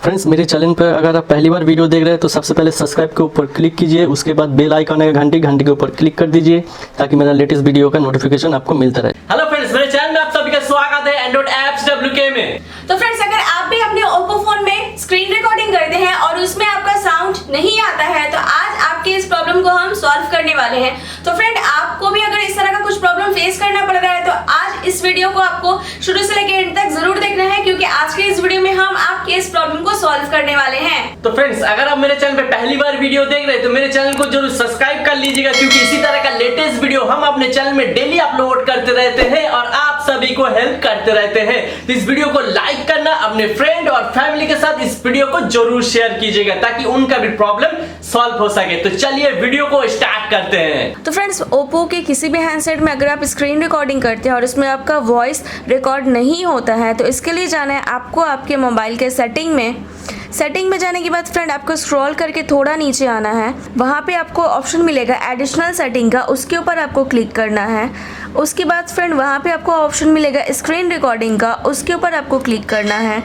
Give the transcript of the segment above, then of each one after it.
Friends मेरे channel पर अगर आप पहली बार वीडियो देख रहे हैं तो सबसे पहले सब्सक्राइब के ऊपर क्लिक कीजिए, उसके बाद बेल आइकन है घंटी के ऊपर क्लिक कर दीजिए ताकि मेरा लेटेस्ट वीडियो का नोटिफिकेशन आपको मिलता रहे। हेलो फ्रेंड्स, मेरे चैनल में आप सभी का स्वागत है एंड्रॉइड एप्स WK में। तो फ्रेंड्स, अगर आप भी अपने ओप्पो फोन में स्क्रीन रिकॉर्डिंग करते हैं और उसमें आपका साउंड नहीं आता है तो आज आपके इस प्रॉब्लम को हम सॉल्व करने वाले हैं। तो फ्रेंड, आपको भी अगर इस तरह का कुछ प्रॉब्लम फेस करना पड़ रहा है तो आज इस वीडियो को आपको शुरू से लेकर एंड तक जरूर देखना है, क्योंकि आज के इस वीडियो में हम आपके इस प्रॉब्लम को सॉल्व करने वाले हैं। तो फ्रेंड्स, अगर आप मेरे चैनल पे पहली बार वीडियो देख रहे हैं तो मेरे चैनल को जरूर सब्सक्राइब कर लीजिएगा, क्योंकि इसी तरह का लेटेस्ट वीडियो हम अपने चैनल में डेली अपलोड करते रहते हैं और आप सभी को हेल्प करते रहते हैं। तो इस वीडियो को लाइक करना, अपने फ्रेंड और फैमिली के साथ इस वीडियो को जरूर शेयर कीजिएगा ताकि उनका भी प्रॉब्लम सॉल्व हो सके। तो चलिए वीडियो को स्टार्ट करते हैं। तो फ्रेंड्स, ओप्पो के किसी भी हैंडसेट में अगर आप स्क्रीन रिकॉर्डिंग करते हैं और इसमें आपका वॉइस रिकॉर्ड नहीं होता है तो इसके लिए जाना है आपको आपके मोबाइल के सेटिंग में जाने के बाद फ्रेंड आपको स्क्रॉल करके थोड़ा नीचे आना है। वहाँ पे आपको ऑप्शन मिलेगा एडिशनल सेटिंग का, उसके ऊपर आपको क्लिक करना है। उसके बाद फ्रेंड वहाँ पे आपको ऑप्शन मिलेगा स्क्रीन रिकॉर्डिंग का, उसके ऊपर आपको क्लिक करना है।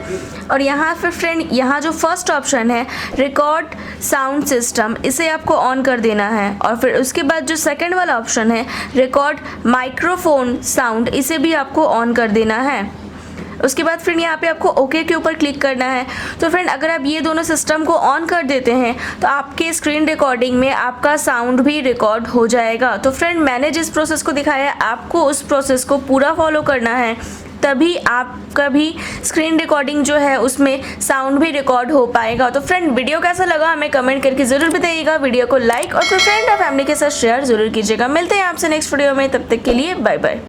और यहाँ फिर फ्रेंड यहाँ जो फर्स्ट ऑप्शन है रिकॉर्ड साउंड सिस्टम, इसे आपको ऑन कर देना है। और फिर उसके बाद जो सेकंड वाला ऑप्शन है रिकॉर्ड माइक्रोफोन साउंड, इसे भी आपको ऑन कर देना है। उसके बाद फ्रेंड यहाँ पे आपको ओके के ऊपर क्लिक करना है। तो फ्रेंड, अगर आप ये दोनों सिस्टम को ऑन कर देते हैं तो आपके स्क्रीन रिकॉर्डिंग में आपका साउंड भी रिकॉर्ड हो जाएगा। तो फ्रेंड, मैंने जिस प्रोसेस को दिखाया है आपको उस प्रोसेस को पूरा फॉलो करना है, तभी आपका भी स्क्रीन रिकॉर्डिंग जो है उसमें साउंड भी रिकॉर्ड हो पाएगा। तो फ्रेंड, वीडियो कैसा लगा हमें कमेंट करके ज़रूर बताइएगा। वीडियो को लाइक और फिर फ्रेंड और फैमिली के साथ शेयर ज़रूर कीजिएगा। मिलते हैं आपसे नेक्स्ट वीडियो में, तब तक के लिए बाय बाय।